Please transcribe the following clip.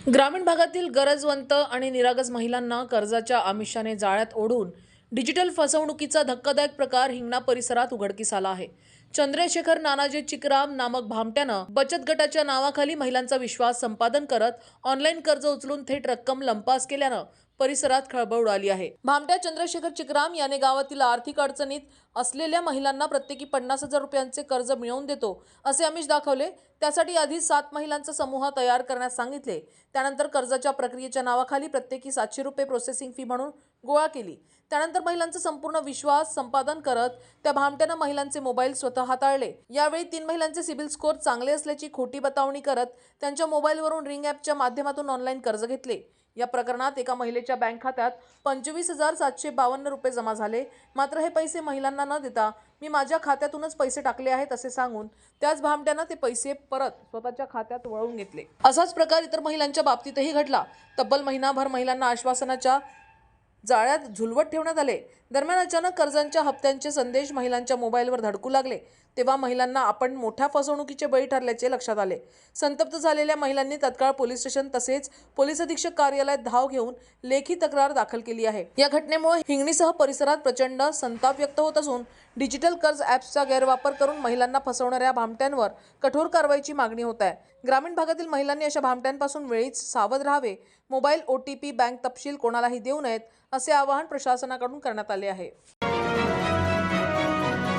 ग्रामीण भागातील गरजवंत आणि निरागस महिलांना कर्जाच्या आमिषाने जाळ्यात ओढून डिजिटल फसवणुकीचा धक्कादायक प्रकार हिंगणा परिसरात उघडकीस आला आहे। चंद्रशेखर नानाजी चिकराम नामक भामट्यानं बचत गटाच्या नावाखाली महिलांचा विश्वास संपादन करत ऑनलाईन कर्ज उचलून थेट रक्कम लंपास केल्यानं परिसरात खळबळ उडाली आहे। भामट्या चंद्रशेखर चिकराम याने गावातील आर्थिक अडचणीत असलेल्या महिलांना प्रत्येकी 50,000 रुपयांचे कर्ज मिळवून देतो असे आमिष दाखवले। त्यासाठी आधी 7 महिलांचा समूह तयार करण्यास सांगितले। त्यानंतर कर्जाच्या प्रक्रियेच्या नावाखाली प्रत्येकी 700 रुपये प्रोसेसिंग फी म्हणून गोळा केली। त्यानंतर महिलांचा संपूर्ण विश्वास संपादन करत त्या भामट्यानं महिलांचे मोबाईल स्वतः हाताळले। यावेळी 3 महिलांचे सिबिल स्कोर चांगले असल्याची खोटी बतावणी करत त्यांच्या मोबाईलवरून रिंग ॲपच्या माध्यमातून ऑनलाईन कर्ज घेतले। या प्रकरणात एका महिलेच्या बँक खात्यात 25,752 रुपये जमा झाले। मात्र हे पैसे महिलांना न देता मी माझ्या खात्यातूनच पैसे टाकले आहेत असे सांगून त्याच भामट्यानं ते पैसे परत स्वतःच्या खात्यात वळवून घेतले। असाच प्रकार इतर महिलांच्या बाबतीतही घडला। तब्बल महिनाभर महिलांना आश्वासनाच्या जाळ्यात झुलवत ठेवण्यात आले। दरम्यान अचानक कर्जांच्या हप्त्यांचे संदेश महिलांच्या मोबाईलवर धडकू लागले। तेव्हा महिलांना आपण मोठ्या फसवणुकीचे बळी ठरल्याचे लक्षात आले। संतप्त झालेल्या महिलांनी तत्काळ पोलीस स्टेशन तसेच पोलीस अधीक्षक कार्यालयात धाव घेऊन लेखी तक्रार दाखल केली आहे। या घटनेमुळे हिंगणीसह परिसरात प्रचंड संताप व्यक्त होत असून डिजिटल कर्ज ॲप्सचा गैरवापर करून महिलांना फसवणाऱ्या भामट्यांवर कठोर कारवाईची मागणी होत आहे। ग्रामीण भागातील महिलांनी अशा भामट्यांपासून वेळीच सावध राहावे। मोबाईल OTP बँक तपशील कोणालाही देऊ नयेत असे आवाहन प्रशासनाकडून करण्यात आले आहे।